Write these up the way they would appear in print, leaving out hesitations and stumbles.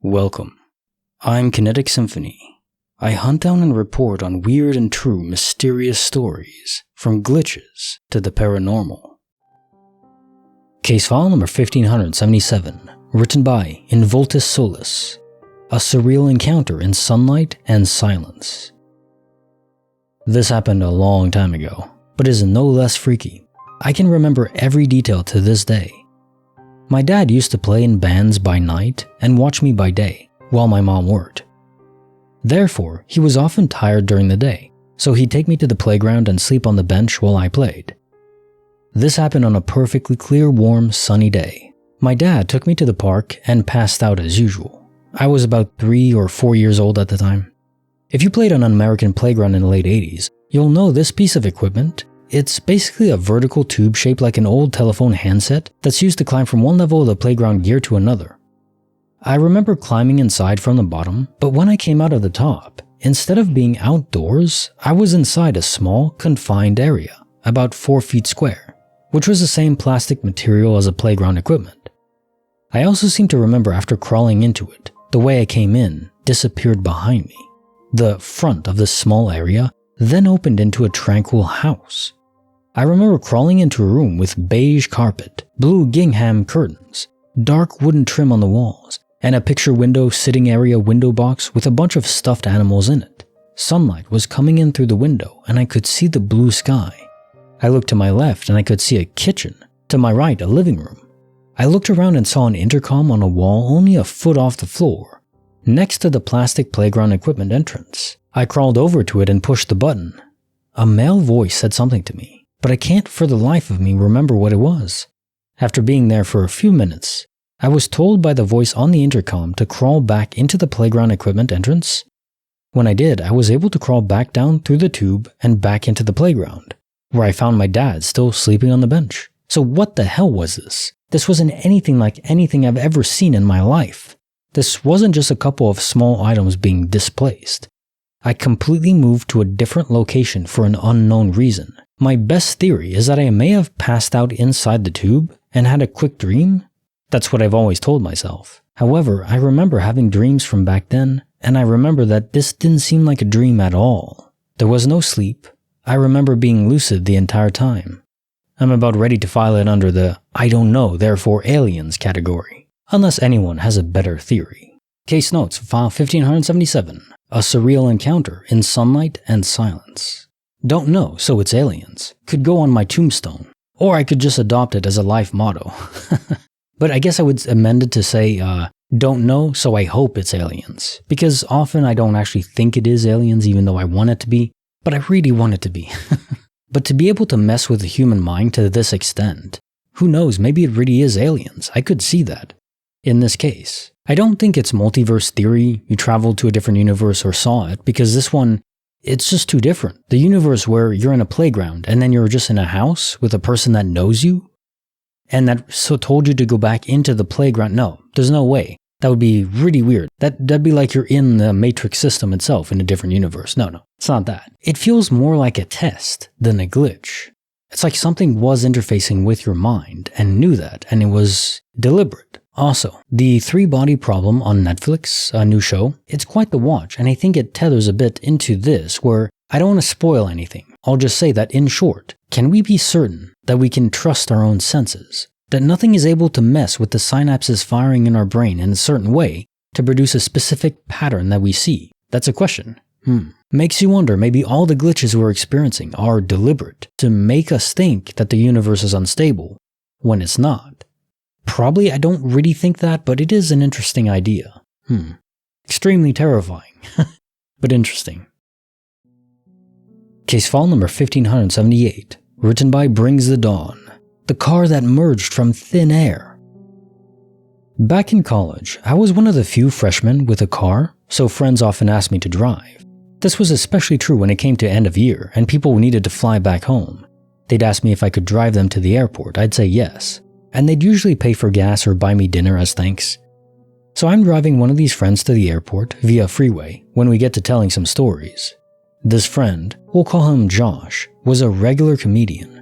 Welcome. I'm Kinetic Symphony. I hunt down and report on weird and true mysterious stories, from glitches to the paranormal. Case file number 1577, written by InVultusSolis, a surreal encounter in sunlight and silence. This happened a long time ago, but is no less freaky. I can remember every detail to this day. My dad used to play in bands by night and watch me by day, while my mom worked. Therefore, he was often tired during the day, so he'd take me to the playground and sleep on the bench while I played. This happened on a perfectly clear, warm, sunny day. My dad took me to the park and passed out as usual. I was about 3 or 4 years old at the time. If you played on an American playground in the late 80s, you'll know this piece of equipment. It's basically a vertical tube shaped like an old telephone handset that's used to climb from one level of the playground gear to another. I remember climbing inside from the bottom, but when I came out of the top, instead of being outdoors, I was inside a small, confined area, about 4 feet square, which was the same plastic material as the playground equipment. I also seem to remember after crawling into it, the way I came in disappeared behind me. The front of this small area then opened into a tranquil house. I remember crawling into a room with beige carpet, blue gingham curtains, dark wooden trim on the walls, and a picture window sitting area window box with a bunch of stuffed animals in it. Sunlight was coming in through the window and I could see the blue sky. I looked to my left and I could see a kitchen, to my right a living room. I looked around and saw an intercom on a wall only a foot off the floor, next to the plastic playground equipment entrance. I crawled over to it and pushed the button. A male voice said something to me, but I can't for the life of me remember what it was. After being there for a few minutes, I was told by the voice on the intercom to crawl back into the playground equipment entrance. When I did, I was able to crawl back down through the tube and back into the playground, where I found my dad still sleeping on the bench. So what the hell was this? This wasn't anything like anything I've ever seen in my life. This wasn't just a couple of small items being displaced. I completely moved to a different location for an unknown reason. My best theory is that I may have passed out inside the tube and had a quick dream. That's what I've always told myself. However, I remember having dreams from back then, and I remember that this didn't seem like a dream at all. There was no sleep. I remember being lucid the entire time. I'm about ready to file it under the I don't know, therefore aliens category, unless anyone has a better theory. Case notes, file 1577, a surreal encounter in sunlight and silence. Don't know, so it's aliens. Could go on my tombstone. Or I could just adopt it as a life motto. But I guess I would amend it to say, don't know, so I hope it's aliens. Because often I don't actually think it is aliens even though I want it to be, but I really want it to be. But to be able to mess with the human mind to this extent, who knows, maybe it really is aliens. I could see that. In this case, I don't think it's multiverse theory, you traveled to a different universe or saw it, because this one, it's just too different. The universe where you're in a playground and then you're just in a house with a person that knows you and that so told you to go back into the playground. No, there's no way. That would be really weird. That'd be like you're in the Matrix system itself in a different universe. No, it's not that. It feels more like a test than a glitch. It's like something was interfacing with your mind and knew that, and it was deliberate. Also, the 3-Body Problem on Netflix, a new show, it's quite the watch, and I think it tethers a bit into this, where I don't want to spoil anything. I'll just say that in short, can we be certain that we can trust our own senses? That nothing is able to mess with the synapses firing in our brain in a certain way to produce a specific pattern that we see? That's a question. Makes you wonder, maybe all the glitches we're experiencing are deliberate to make us think that the universe is unstable, when it's not. Probably I don't really think that, but it is an interesting idea. Extremely terrifying, but interesting. Case file number 1578, written by BringsTheDawn, the car that emerged from thin air. Back in college, I was one of the few freshmen with a car, so friends often asked me to drive. This was especially true when it came to end of year and people needed to fly back home. They'd ask me if I could drive them to the airport. I'd say yes. And they'd usually pay for gas or buy me dinner as thanks. So I'm driving one of these friends to the airport via freeway when we get to telling some stories. This friend, we'll call him Josh, was a regular comedian.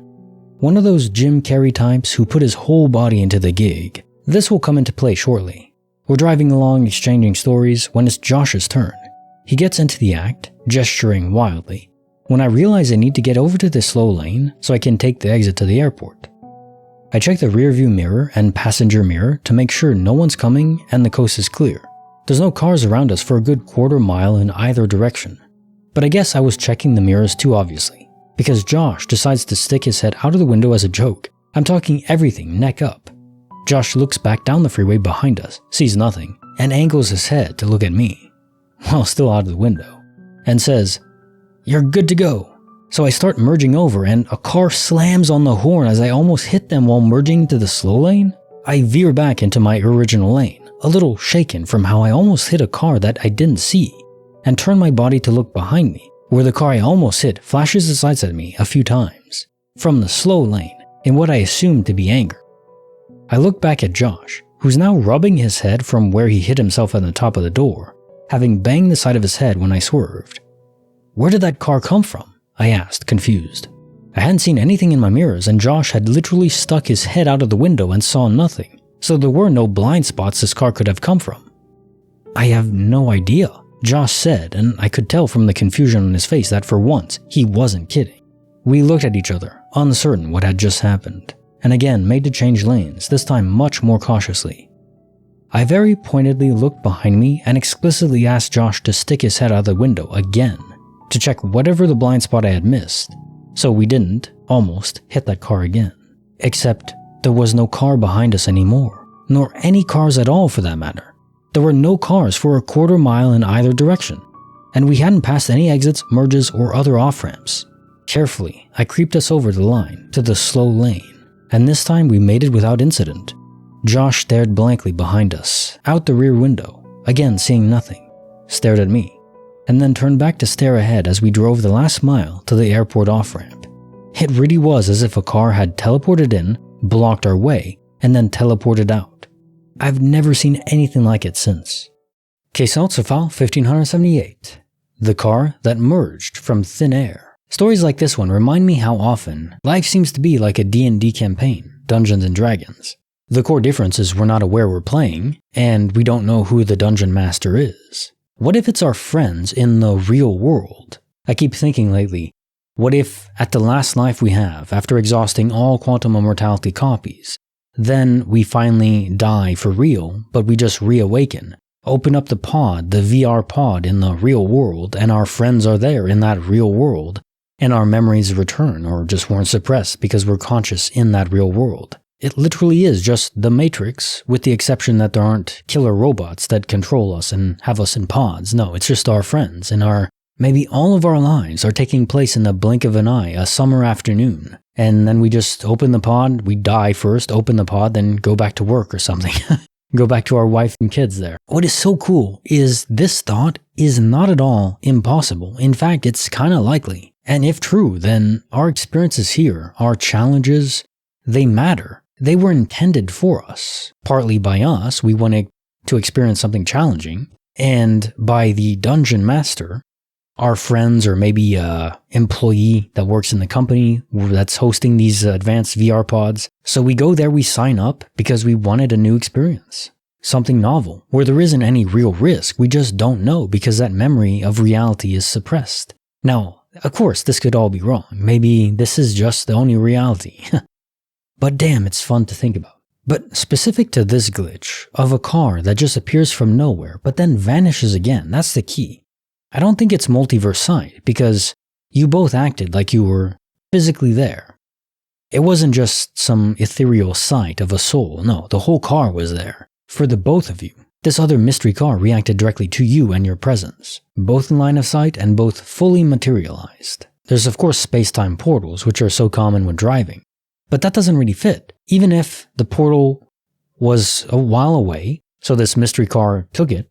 One of those Jim Carrey types who put his whole body into the gig. This will come into play shortly. We're driving along exchanging stories when it's Josh's turn. He gets into the act, gesturing wildly, when I realize I need to get over to the slow lane so I can take the exit to the airport. I check the rearview mirror and passenger mirror to make sure no one's coming and the coast is clear. There's no cars around us for a good quarter mile in either direction. But I guess I was checking the mirrors too obviously, because Josh decides to stick his head out of the window as a joke. I'm talking everything neck up. Josh looks back down the freeway behind us, sees nothing, and angles his head to look at me, while still out of the window, and says, "You're good to go." So I start merging over and a car slams on the horn as I almost hit them while merging into the slow lane. I veer back into my original lane, a little shaken from how I almost hit a car that I didn't see, and turn my body to look behind me, where the car I almost hit flashes its lights at me a few times, from the slow lane, in what I assumed to be anger. I look back at Josh, who's now rubbing his head from where he hit himself at the top of the door, having banged the side of his head when I swerved. "Where did that car come from?" I asked, confused. I hadn't seen anything in my mirrors and Josh had literally stuck his head out of the window and saw nothing, so there were no blind spots this car could have come from. "I have no idea," Josh said, and I could tell from the confusion on his face that for once, he wasn't kidding. We looked at each other, uncertain what had just happened, and again made to change lanes, this time much more cautiously. I very pointedly looked behind me and explicitly asked Josh to stick his head out the window again, to check whatever the blind spot I had missed, so we didn't, almost, hit that car again. Except there was no car behind us anymore, nor any cars at all for that matter. There were no cars for a quarter mile in either direction, and we hadn't passed any exits, merges, or other off-ramps. Carefully, I creeped us over the line, to the slow lane, and this time we made it without incident. Josh stared blankly behind us, out the rear window, again seeing nothing, stared at me, and then turned back to stare ahead as we drove the last mile to the airport off-ramp. It really was as if a car had teleported in, blocked our way, and then teleported out. I've never seen anything like it since. Case notes of file 1578. The car that merged from thin air. Stories like this one remind me how often life seems to be like a D&D campaign, Dungeons and Dragons. The core difference is we're not aware we're playing, and we don't know who the dungeon master is. What if it's our friends in the real world? I keep thinking lately, what if at the last life we have, after exhausting all quantum immortality copies, then we finally die for real, but we just reawaken, open up the pod, the VR pod in the real world, and our friends are there in that real world, and our memories return or just weren't suppressed because we're conscious in that real world. It literally is just the Matrix, with the exception that there aren't killer robots that control us and have us in pods. No, it's just our friends, and maybe all of our lives are taking place in the blink of an eye, a summer afternoon. And then we just open the pod, we die first, open the pod, then go back to work or something. Go back to our wife and kids there. What is so cool is this thought is not at all impossible. In fact, it's kind of likely. And if true, then our experiences here, our challenges, they matter. They were intended for us. Partly by us, we wanted to experience something challenging, and by the dungeon master, our friends or maybe an employee that works in the company that's hosting these advanced VR pods. So we go there, we sign up because we wanted a new experience. Something novel, where there isn't any real risk. We just don't know because that memory of reality is suppressed. Now, of course, this could all be wrong. Maybe this is just the only reality. But damn, it's fun to think about. But specific to this glitch of a car that just appears from nowhere but then vanishes again, that's the key. I don't think it's multiverse sight because you both acted like you were physically there. It wasn't just some ethereal sight of a soul. No, the whole car was there for the both of you. This other mystery car reacted directly to you and your presence, both in line of sight and both fully materialized. There's of course space-time portals, which are so common when driving. But that doesn't really fit. Even if the portal was a while away, so this mystery car took it,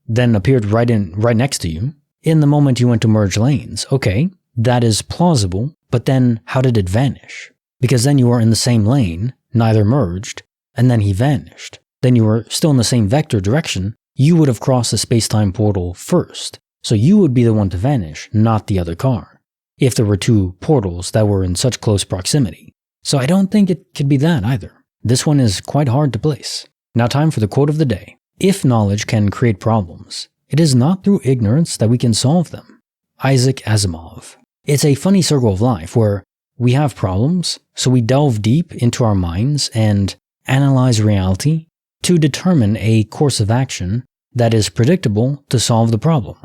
then appeared right next to you, in the moment you went to merge lanes, okay, that is plausible, but then how did it vanish? Because then you were in the same lane, neither merged, and then he vanished. Then you were still in the same vector direction, you would have crossed the space-time portal first, so you would be the one to vanish, not the other car, if there were two portals that were in such close proximity. So I don't think it could be that either. This one is quite hard to place. Now time for the quote of the day. If knowledge can create problems, it is not through ignorance that we can solve them. Isaac Asimov. It's a funny circle of life where we have problems, so we delve deep into our minds and analyze reality to determine a course of action that is predictable to solve the problem.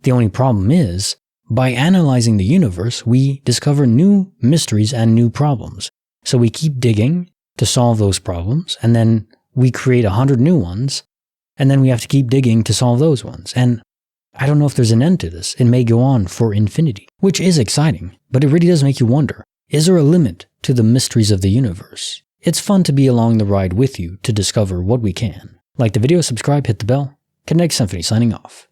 The only problem is, by analyzing the universe, we discover new mysteries and new problems. So we keep digging to solve those problems, and then we create 100 new ones, and then we have to keep digging to solve those ones. And I don't know if there's an end to this. It may go on for infinity, which is exciting, but it really does make you wonder, is there a limit to the mysteries of the universe? It's fun to be along the ride with you to discover what we can. Like the video, subscribe, hit the bell. Kinetic Symphony signing off.